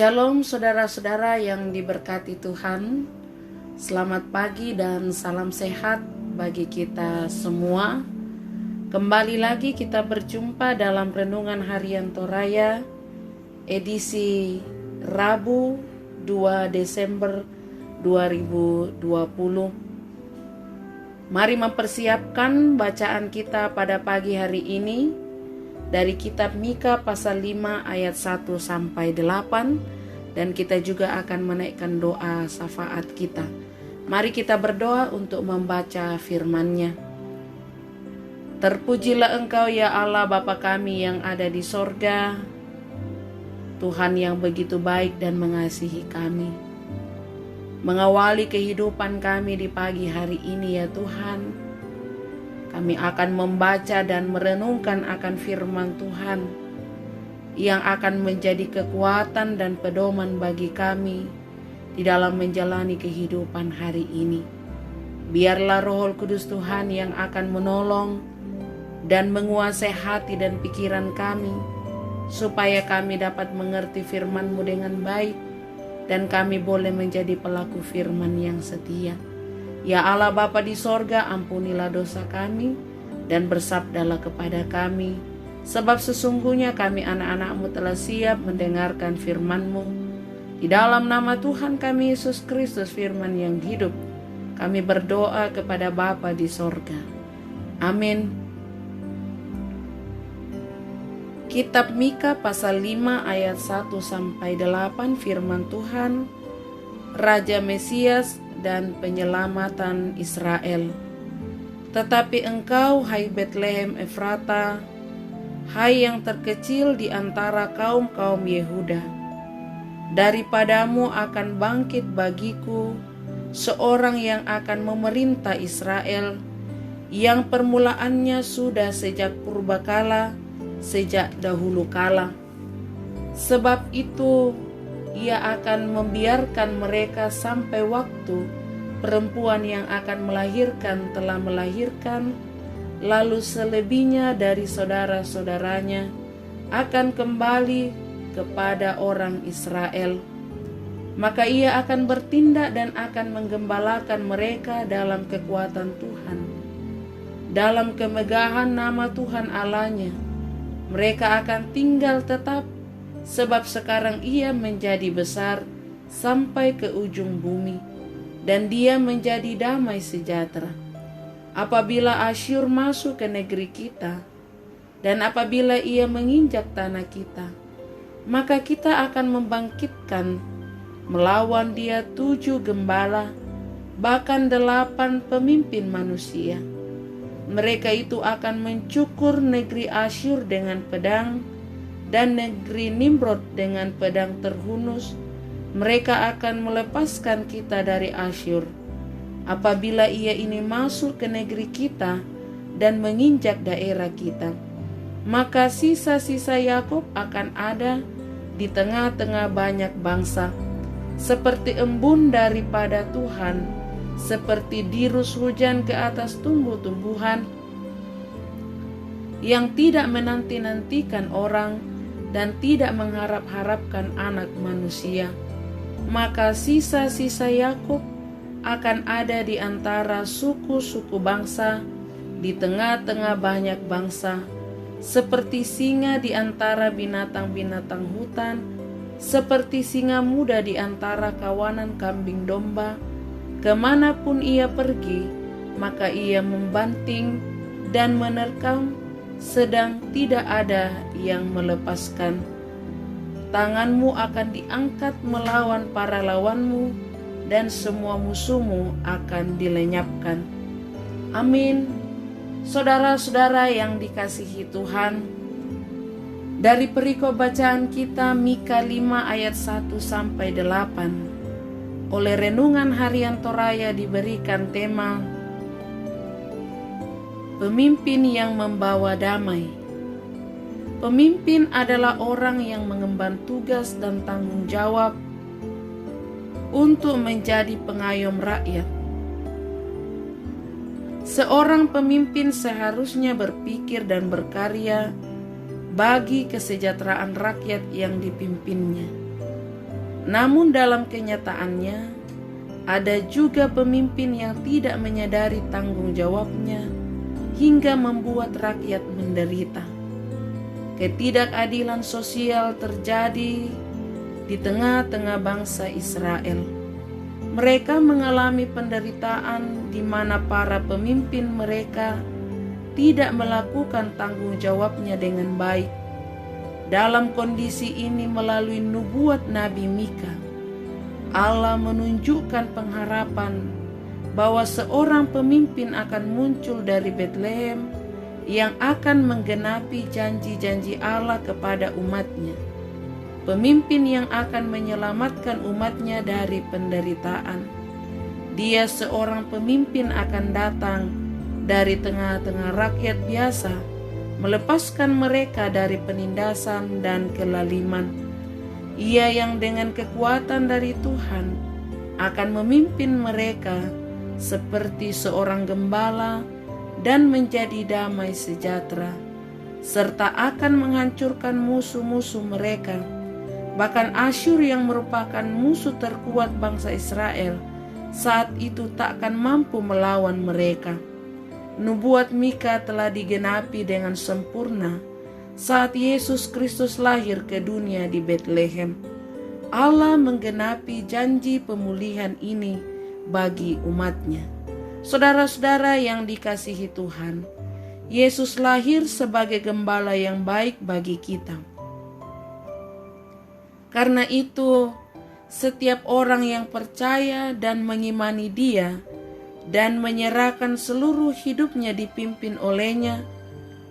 Shalom saudara-saudara yang diberkati Tuhan. Selamat pagi dan salam sehat bagi kita semua. Kembali lagi kita berjumpa dalam Renungan Harian Toraya edisi Rabu 2 Desember 2020. Mari mempersiapkan bacaan kita pada pagi hari ini dari kitab Mika pasal 5 ayat 1 sampai 8, dan kita juga akan menaikkan doa syafaat kita. Mari kita berdoa untuk membaca firman-Nya. Terpujilah Engkau ya Allah Bapa kami yang ada di sorga, Tuhan yang begitu baik dan mengasihi kami. Mengawali kehidupan kami di pagi hari ini ya Tuhan, kami akan membaca dan merenungkan akan firman Tuhan yang akan menjadi kekuatan dan pedoman bagi kami di dalam menjalani kehidupan hari ini. Biarlah Roh Kudus Tuhan yang akan menolong dan menguasai hati dan pikiran kami, supaya kami dapat mengerti firman-Mu dengan baik dan kami boleh menjadi pelaku firman yang setia. Ya Allah Bapa di sorga, ampunilah dosa kami dan bersabdalah kepada kami, sebab sesungguhnya kami anak-anak-Mu telah siap mendengarkan firman-Mu. Di dalam nama Tuhan kami Yesus Kristus, firman yang hidup, kami berdoa kepada Bapa di sorga. Amin. Kitab Mika pasal 5 ayat 1 sampai 8, firman Tuhan, Raja Mesias dan penyelamatan Israel. Tetapi engkau, hai Betlehem Efrata, hai yang terkecil di antara kaum-kaum Yehuda, daripadamu akan bangkit bagiku seorang yang akan memerintah Israel, yang permulaannya sudah sejak purbakala, sejak dahulu kala. Sebab itu Ia akan membiarkan mereka sampai waktu perempuan yang akan melahirkan telah melahirkan, lalu selebihnya dari saudara-saudaranya akan kembali kepada orang Israel. Maka Ia akan bertindak dan akan menggembalakan mereka dalam kekuatan Tuhan, dalam kemegahan nama Tuhan Allahnya. Mereka akan tinggal tetap, sebab sekarang Ia menjadi besar sampai ke ujung bumi, dan Dia menjadi damai sejahtera. Apabila Asyur masuk ke negeri kita, dan apabila ia menginjak tanah kita, maka kita akan membangkitkan melawan dia 7 gembala, bahkan 8 pemimpin manusia. Mereka itu akan mencukur negeri Asyur dengan pedang, dan negeri Nimrod dengan pedang terhunus. Mereka akan melepaskan kita dari Asyur. Apabila ia ini masuk ke negeri kita dan menginjak daerah kita, maka sisa-sisa Yakub akan ada di tengah-tengah banyak bangsa, seperti embun daripada Tuhan, seperti dirus hujan ke atas tumbuh-tumbuhan, yang tidak menanti-nantikan orang dan tidak mengharap-harapkan anak manusia. Maka sisa-sisa Yakub akan ada di antara suku-suku bangsa, di tengah-tengah banyak bangsa, seperti singa di antara binatang-binatang hutan, seperti singa muda di antara kawanan kambing domba. Kemanapun ia pergi, maka ia membanting dan menerkam, sedang tidak ada yang melepaskan. Tanganmu akan diangkat melawan para lawanmu, dan semua musuhmu akan dilenyapkan. Amin. Saudara-saudara yang dikasihi Tuhan, dari perikop bacaan kita Mika 5 ayat 1 sampai 8, oleh Renungan Harian Toraya diberikan tema Pemimpin yang membawa damai. Pemimpin adalah orang yang mengemban tugas dan tanggung jawab untuk menjadi pengayom rakyat. Seorang pemimpin seharusnya berpikir dan berkarya bagi kesejahteraan rakyat yang dipimpinnya. Namun dalam kenyataannya, ada juga pemimpin yang tidak menyadari tanggung jawabnya hingga membuat rakyat menderita. Ketidakadilan sosial terjadi di tengah-tengah bangsa Israel. Mereka mengalami penderitaan di mana para pemimpin mereka tidak melakukan tanggung jawabnya dengan baik. Dalam kondisi ini, melalui nubuat Nabi Mika, Allah menunjukkan pengharapan bahwa seorang pemimpin akan muncul dari Betlehem yang akan menggenapi janji-janji Allah kepada umatnya. Pemimpin yang akan menyelamatkan umatnya dari penderitaan. Dia seorang pemimpin akan datang dari tengah-tengah rakyat biasa, melepaskan mereka dari penindasan dan kelaliman. Ia yang dengan kekuatan dari Tuhan akan memimpin mereka seperti seorang gembala dan menjadi damai sejahtera, serta akan menghancurkan musuh-musuh mereka. Bahkan Asyur yang merupakan musuh terkuat bangsa Israel saat itu tak akan mampu melawan mereka. Nubuat Mika telah digenapi dengan sempurna saat Yesus Kristus lahir ke dunia di Betlehem. Allah menggenapi janji pemulihan ini bagi umatnya. Saudara-saudara yang dikasihi Tuhan, Yesus lahir sebagai gembala yang baik bagi kita. Karena itu, setiap orang yang percaya dan mengimani Dia dan menyerahkan seluruh hidupnya dipimpin olehnya,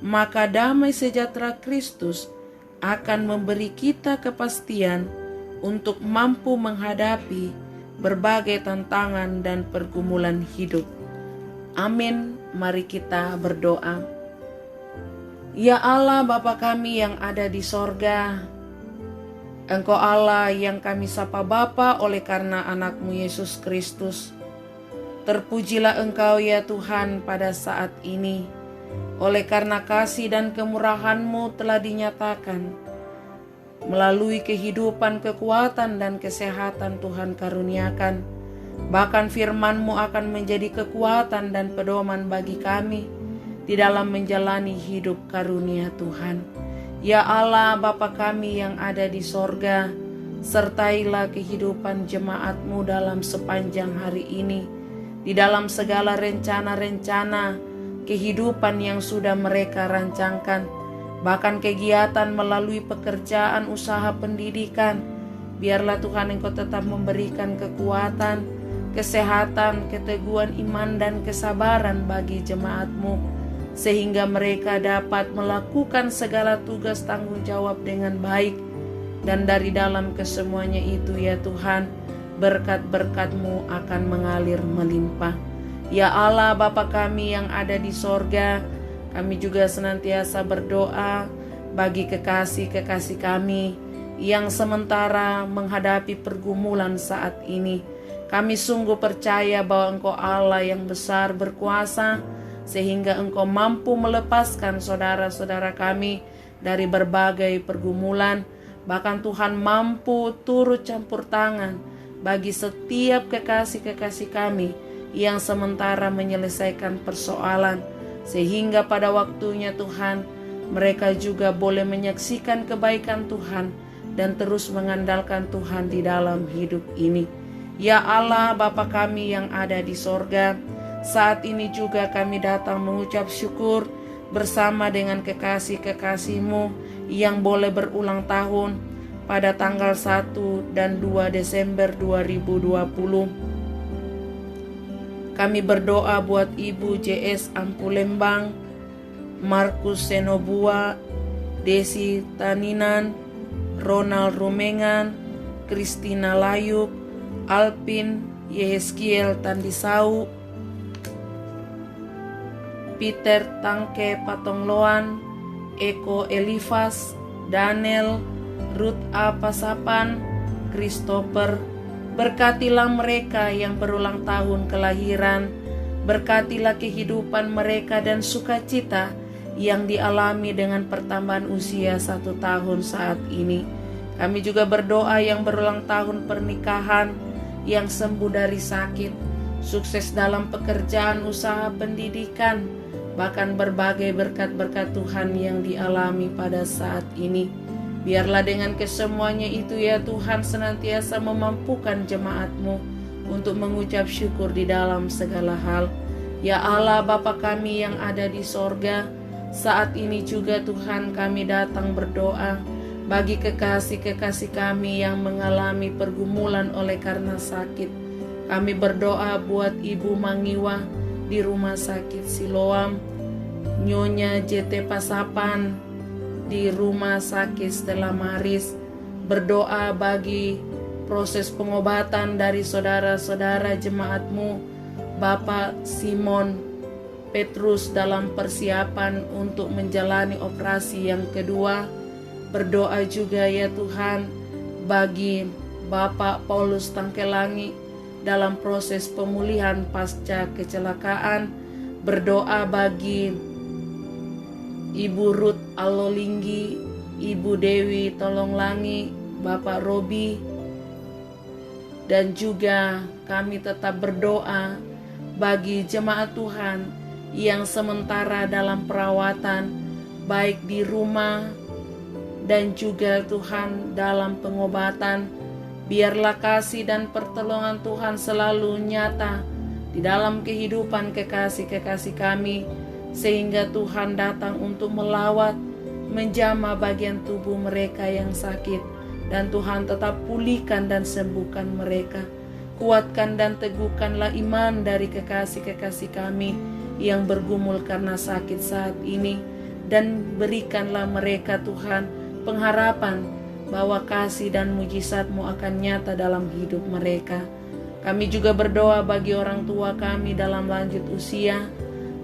maka damai sejahtera Kristus akan memberi kita kepastian untuk mampu menghadapi berbagai tantangan dan pergumulan hidup. Amin. Mari kita berdoa. Ya Allah, Bapa kami yang ada di sorga, Engkau Allah yang kami sapa Bapa oleh karena anak-Mu Yesus Kristus. Terpujilah Engkau ya Tuhan pada saat ini, oleh karena kasih dan kemurahan-Mu telah dinyatakan. Melalui kehidupan, kekuatan, dan kesehatan Tuhan karuniakan. Bahkan firman-Mu akan menjadi kekuatan dan pedoman bagi kami di dalam menjalani hidup karunia Tuhan. Ya Allah, Bapa kami yang ada di sorga, sertailah kehidupan jemaat-Mu dalam sepanjang hari ini, di dalam segala rencana-rencana kehidupan yang sudah mereka rancangkan, bahkan kegiatan melalui pekerjaan, usaha, pendidikan. Biarlah Tuhan Engkau tetap memberikan kekuatan, kesehatan, keteguhan iman dan kesabaran bagi jemaat-Mu, sehingga mereka dapat melakukan segala tugas tanggung jawab dengan baik. Dan dari dalam kesemuanya itu ya Tuhan, berkat-berkat-Mu akan mengalir melimpah. Ya Allah, Bapa kami yang ada di sorga, kami juga senantiasa berdoa bagi kekasih-kekasih kami yang sementara menghadapi pergumulan saat ini. Kami sungguh percaya bahwa Engkau Allah yang besar berkuasa, sehingga Engkau mampu melepaskan saudara-saudara kami dari berbagai pergumulan. Bahkan Tuhan mampu turut campur tangan bagi setiap kekasih-kekasih kami yang sementara menyelesaikan persoalan, sehingga pada waktunya Tuhan, mereka juga boleh menyaksikan kebaikan Tuhan dan terus mengandalkan Tuhan di dalam hidup ini. Ya Allah, Bapa kami yang ada di sorga, saat ini juga kami datang mengucap syukur bersama dengan kekasih-kekasih-Mu yang boleh berulang tahun pada tanggal 1 dan 2 Desember 2020. Kami berdoa buat Ibu JS Ampulembang, Markus Senobua, Desi Taninan, Ronald Rumengan, Kristina Layuk, Alpin Yehezkiel Tandisau, Peter Tangke Patongloan, Eko Elifas, Daniel, Ruth A. Pasapan, Christopher. Berkatilah mereka yang berulang tahun kelahiran, berkatilah kehidupan mereka dan sukacita yang dialami dengan pertambahan usia 1 tahun saat ini. Kami juga berdoa yang berulang tahun pernikahan, yang sembuh dari sakit, sukses dalam pekerjaan, usaha, pendidikan, bahkan berbagai berkat-berkat Tuhan yang dialami pada saat ini. Biarlah dengan kesemuanya itu ya Tuhan senantiasa memampukan jemaat-Mu untuk mengucap syukur di dalam segala hal. Ya Allah Bapa kami yang ada di sorga, saat ini juga Tuhan kami datang berdoa bagi kekasih-kekasih kami yang mengalami pergumulan oleh karena sakit. Kami berdoa buat Ibu Mangiwa di Rumah Sakit Siloam, Nyonya JT Pasapan di Rumah Sakit Stella Maris. Berdoa bagi proses pengobatan dari saudara-saudara jemaat-Mu, Bapak Simon Petrus dalam persiapan untuk menjalani operasi yang kedua. Berdoa juga ya Tuhan bagi Bapak Paulus Tangkelangi dalam proses pemulihan pasca kecelakaan. Berdoa bagi Ibu Ruth Alolinggi, Ibu Dewi Tolonglangi, Bapak Robi, dan juga kami tetap berdoa bagi jemaat Tuhan yang sementara dalam perawatan, baik di rumah dan juga Tuhan dalam pengobatan. Biarlah kasih dan pertolongan Tuhan selalu nyata di dalam kehidupan kekasih-kekasih kami, sehingga Tuhan datang untuk melawat, menjamah bagian tubuh mereka yang sakit, dan Tuhan tetap pulihkan dan sembuhkan mereka. Kuatkan dan teguhkanlah iman dari kekasih-kekasih kami yang bergumul karena sakit saat ini, dan berikanlah mereka Tuhan pengharapan bahwa kasih dan mujizat-Mu akan nyata dalam hidup mereka. Kami juga berdoa bagi orang tua kami dalam lanjut usia,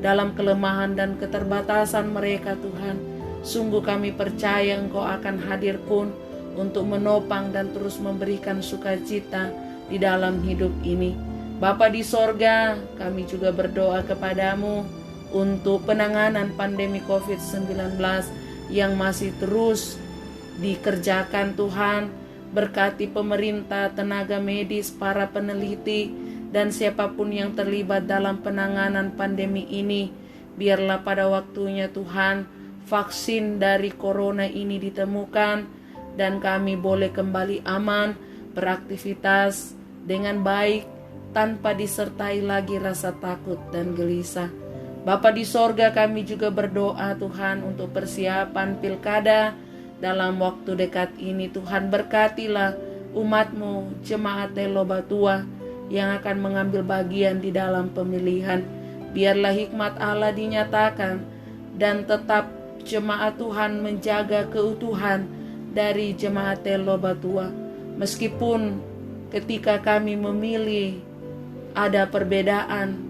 dalam kelemahan dan keterbatasan mereka Tuhan. Sungguh kami percaya Engkau akan hadir pun untuk menopang dan terus memberikan sukacita di dalam hidup ini. Bapa di sorga, kami juga berdoa kepadamu untuk penanganan pandemi COVID-19 yang masih terus dikerjakan Tuhan. Berkati pemerintah, tenaga medis, para peneliti, dan siapapun yang terlibat dalam penanganan pandemi ini. Biarlah pada waktunya Tuhan, vaksin dari corona ini ditemukan, dan kami boleh kembali aman beraktivitas dengan baik tanpa disertai lagi rasa takut dan gelisah. Bapa di sorga, kami juga berdoa Tuhan untuk persiapan pilkada dalam waktu dekat ini. Tuhan berkatilah umat-Mu, jemaat Lobatua yang akan mengambil bagian di dalam pemilihan. Biarlah hikmat Allah dinyatakan dan tetap jemaat Tuhan menjaga keutuhan dari jemaat Lobatua. Meskipun ketika kami memilih ada perbedaan,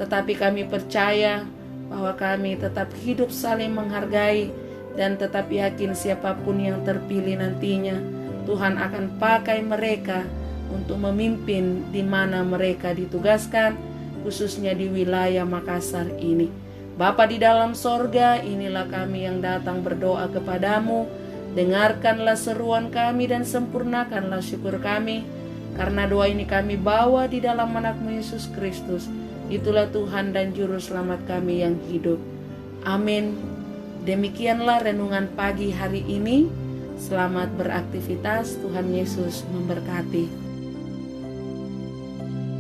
tetapi kami percaya bahwa kami tetap hidup saling menghargai dan tetap yakin siapapun yang terpilih nantinya, Tuhan akan pakai mereka untuk memimpin di mana mereka ditugaskan, khususnya di wilayah Makassar ini. Bapa di dalam sorga, inilah kami yang datang berdoa kepadamu. Dengarkanlah seruan kami dan sempurnakanlah syukur kami, karena doa ini kami bawa di dalam anak-Mu Yesus Kristus. Itulah Tuhan dan Juru Selamat kami yang hidup. Amin. Demikianlah renungan pagi hari ini. Selamat beraktivitas. Tuhan Yesus memberkati.